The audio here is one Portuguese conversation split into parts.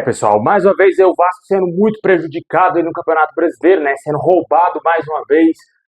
Pessoal, mais uma vez o Vasco sendo muito prejudicado aí no Campeonato Brasileiro, né? Sendo roubado mais uma vez.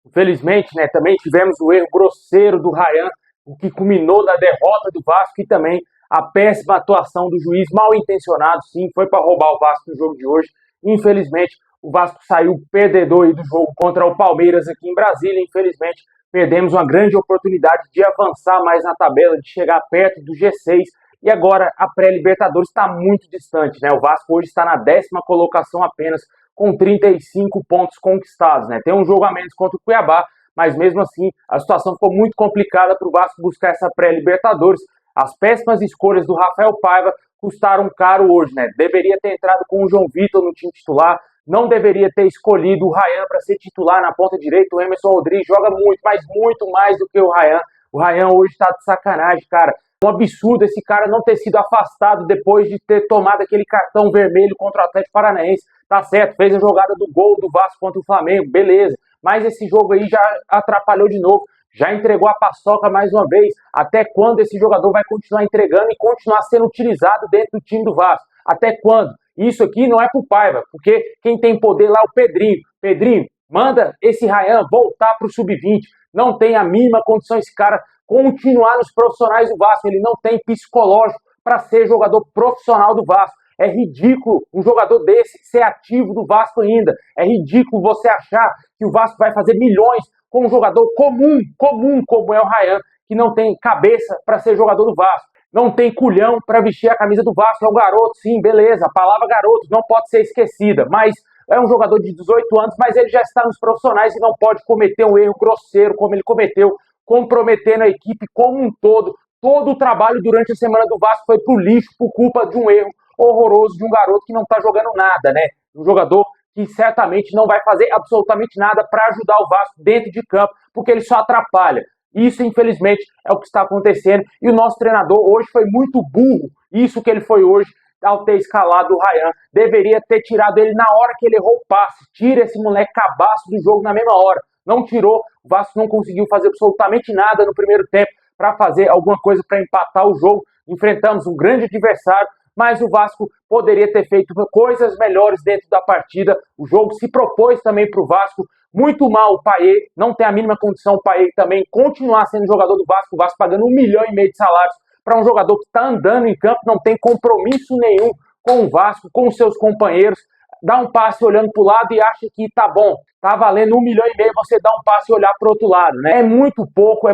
Infelizmente, né? Também tivemos o erro grosseiro do Rayan, o que culminou na derrota do Vasco e também a péssima atuação do juiz, mal intencionado, sim, foi para roubar o Vasco no jogo de hoje. Infelizmente, o Vasco saiu perdedor aí do jogo contra o Palmeiras aqui em Brasília. Infelizmente, perdemos uma grande oportunidade de avançar mais na tabela, de chegar perto do G6. E agora a pré-Libertadores está muito distante, né? O Vasco hoje está na 10ª colocação apenas, com 35 pontos conquistados, né? Tem um jogo a menos contra o Cuiabá, mas mesmo assim a situação ficou muito complicada para o Vasco buscar essa pré-Libertadores. As péssimas escolhas do Rafael Paiva custaram caro hoje, né? Deveria ter entrado com o João Vitor no time titular, não deveria ter escolhido o Rayan para ser titular na ponta direita. O Emerson Rodrigues joga muito, mas muito mais do que o Rayan. O Rayan hoje está de sacanagem, cara. Um absurdo esse cara não ter sido afastado depois de ter tomado aquele cartão vermelho contra o Atlético Paranaense. Tá certo, fez a jogada do gol do Vasco contra o Flamengo, beleza. Mas esse jogo aí já atrapalhou de novo, já entregou a paçoca mais uma vez. Até quando esse jogador vai continuar entregando e continuar sendo utilizado dentro do time do Vasco? Até quando? Isso aqui não é pro Paiva, porque quem tem poder lá é o Pedrinho. Pedrinho, manda esse Rayan voltar pro sub-20. Não tem a mínima condição esse cara continuar nos profissionais do Vasco. Ele não tem psicológico para ser jogador profissional do Vasco. É ridículo um jogador desse ser ativo do Vasco ainda. É ridículo você achar que o Vasco vai fazer milhões com um jogador comum como é o Rayan, que não tem cabeça para ser jogador do Vasco. Não tem culhão para vestir a camisa do Vasco. É um garoto, sim, beleza. A palavra garoto não pode ser esquecida, mas é um jogador de 18 anos, mas ele já está nos profissionais e não pode cometer um erro grosseiro como ele cometeu, comprometendo a equipe como um todo. Todo o trabalho durante a semana do Vasco foi pro lixo por culpa de um erro horroroso de um garoto que não tá jogando nada, né? Um jogador que certamente não vai fazer absolutamente nada para ajudar o Vasco dentro de campo, porque ele só atrapalha. Isso, infelizmente, é o que está acontecendo. E o nosso treinador hoje foi muito burro. Isso que ele foi hoje, ao ter escalado o Rayan. Deveria ter tirado ele na hora que ele errou o passe. Tira esse moleque cabaço do jogo na mesma hora. Não tirou. O Vasco não conseguiu fazer absolutamente nada no primeiro tempo para fazer alguma coisa para empatar o jogo. Enfrentamos um grande adversário, mas o Vasco poderia ter feito coisas melhores dentro da partida. O jogo se propôs também para o Vasco. Muito mal o Payet, não tem a mínima condição o Payet também continuar sendo jogador do Vasco. O Vasco pagando 1,5 milhão de salários para um jogador que está andando em campo, não tem compromisso nenhum com o Vasco, com os seus companheiros. Dá um passe olhando para o lado e acha que tá bom, tá valendo 1,5 milhão, você dá um passe e olhar para o outro lado, né? É muito pouco,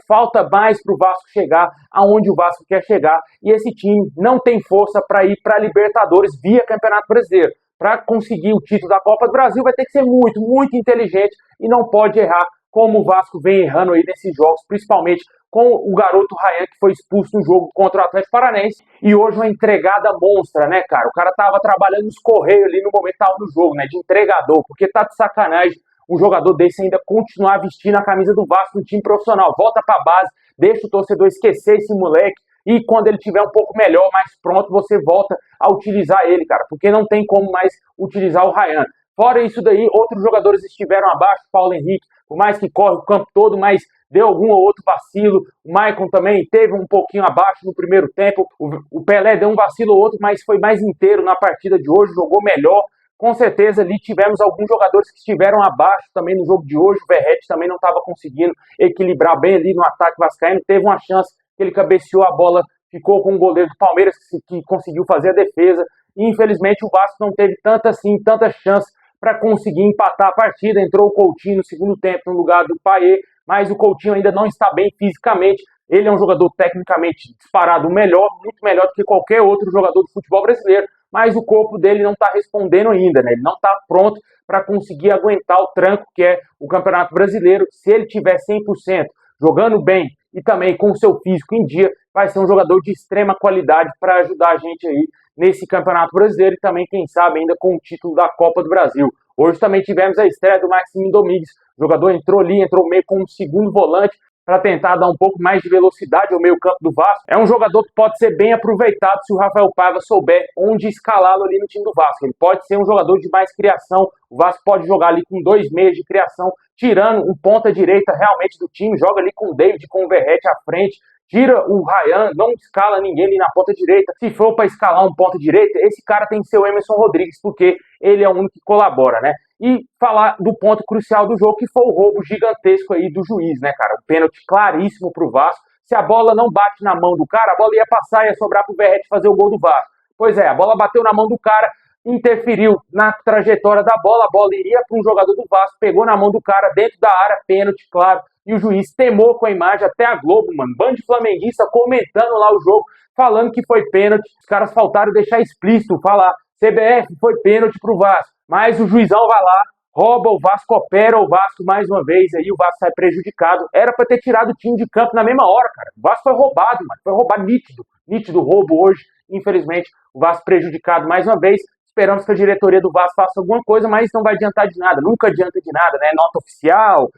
falta mais para o Vasco chegar aonde o Vasco quer chegar. E esse time não tem força para ir para a Libertadores via Campeonato Brasileiro. Para conseguir o título da Copa do Brasil vai ter que ser muito inteligente e não pode errar como o Vasco vem errando aí nesses jogos, principalmente com o garoto Rayan, que foi expulso no jogo contra o Atlético Paranaense, e hoje uma entregada monstra, né, cara? O cara tava trabalhando nos Correios ali no momento tava no jogo, né, de entregador, porque tá de sacanagem um jogador desse ainda continuar vestindo a camisa do Vasco no time profissional. Volta pra base, deixa o torcedor esquecer esse moleque, e quando ele tiver um pouco melhor, mais pronto, você volta a utilizar ele, cara, porque não tem como mais utilizar o Rayan. Fora isso daí, outros jogadores estiveram abaixo, Paulo Henrique, por mais que corre o campo todo, mas deu algum ou outro vacilo. O Maicon também teve um pouquinho abaixo no primeiro tempo. O Pelé deu um vacilo ou outro, mas foi mais inteiro na partida de hoje, jogou melhor. Com certeza ali tivemos alguns jogadores que estiveram abaixo também no jogo de hoje. O Verratti também não estava conseguindo equilibrar bem ali no ataque vascaíno. Teve uma chance que ele cabeceou a bola, ficou com o goleiro do Palmeiras que conseguiu fazer a defesa. E infelizmente o Vasco não teve tanta chance para conseguir empatar a partida. Entrou o Coutinho no segundo tempo no lugar do Payet, mas o Coutinho ainda não está bem fisicamente. Ele é um jogador tecnicamente disparado melhor, muito melhor do que qualquer outro jogador do futebol brasileiro, mas o corpo dele não está respondendo ainda, né? Ele não está pronto para conseguir aguentar o tranco que é o Campeonato Brasileiro. Se ele tiver 100%, jogando bem e também com o seu físico em dia, vai ser um jogador de extrema qualidade para ajudar a gente aí nesse Campeonato Brasileiro e também, quem sabe, ainda com o título da Copa do Brasil. Hoje também tivemos a estreia do Maxime Domingues. O jogador entrou meio como segundo volante para tentar dar um pouco mais de velocidade ao meio campo do Vasco. É um jogador que pode ser bem aproveitado se o Rafael Paiva souber onde escalá-lo ali no time do Vasco. Ele pode ser um jogador de mais criação. O Vasco pode jogar ali com 2 meias de criação, tirando um ponta direita realmente do time. Joga ali com o David, com o Verratti à frente, tira o Ryan, não escala ninguém ali na ponta direita. Se for para escalar um ponta direita, esse cara tem que ser o Emerson Rodrigues, porque ele é o único que colabora, né? E falar do ponto crucial do jogo, que foi o roubo gigantesco aí do juiz, né, cara? Um pênalti claríssimo pro Vasco. Se a bola não bate na mão do cara, a bola ia passar, ia sobrar pro Verratti fazer o gol do Vasco. Pois é, a bola bateu na mão do cara, interferiu na trajetória da bola, a bola iria para um jogador do Vasco, pegou na mão do cara dentro da área, pênalti, claro, e o juiz temou com a imagem, até a Globo, mano, bando de flamenguista comentando lá o jogo, falando que foi pênalti, os caras faltaram deixar explícito, falar, CBF, foi pênalti pro Vasco, mas o juizão vai lá, rouba o Vasco, opera o Vasco mais uma vez, aí o Vasco sai prejudicado, era para ter tirado o time de campo na mesma hora, cara, o Vasco foi roubado, mano, foi roubado nítido roubo hoje, infelizmente, o Vasco prejudicado mais uma vez. Esperamos que a diretoria do Vasco faça alguma coisa, mas não vai adiantar de nada, nunca adianta de nada, né? Nota oficial,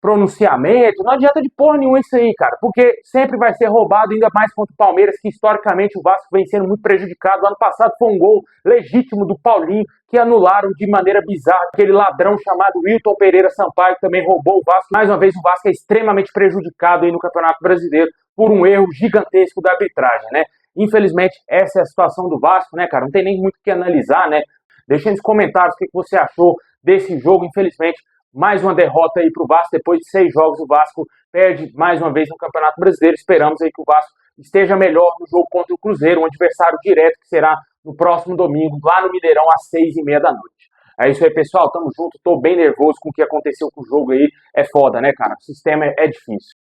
pronunciamento, não adianta de porra nenhuma isso aí, cara, porque sempre vai ser roubado, ainda mais contra o Palmeiras, que historicamente o Vasco vem sendo muito prejudicado. Ano passado foi um gol legítimo do Paulinho, que anularam de maneira bizarra. Aquele ladrão chamado Wilton Pereira Sampaio também roubou o Vasco. Mais uma vez, o Vasco é extremamente prejudicado aí no Campeonato Brasileiro por um erro gigantesco da arbitragem, né? Infelizmente, essa é a situação do Vasco, né, cara? Não tem nem muito o que analisar, né? Deixa nos comentários o que você achou desse jogo. Infelizmente, mais uma derrota aí pro Vasco. Depois de 6 jogos, o Vasco perde mais uma vez no Campeonato Brasileiro. Esperamos aí que o Vasco esteja melhor no jogo contra o Cruzeiro, um adversário direto que será no próximo domingo, lá no Mineirão, às 6h30 da noite. É isso aí, pessoal. Tamo junto. Tô bem nervoso com o que aconteceu com o jogo aí. É foda, né, cara? O sistema é difícil.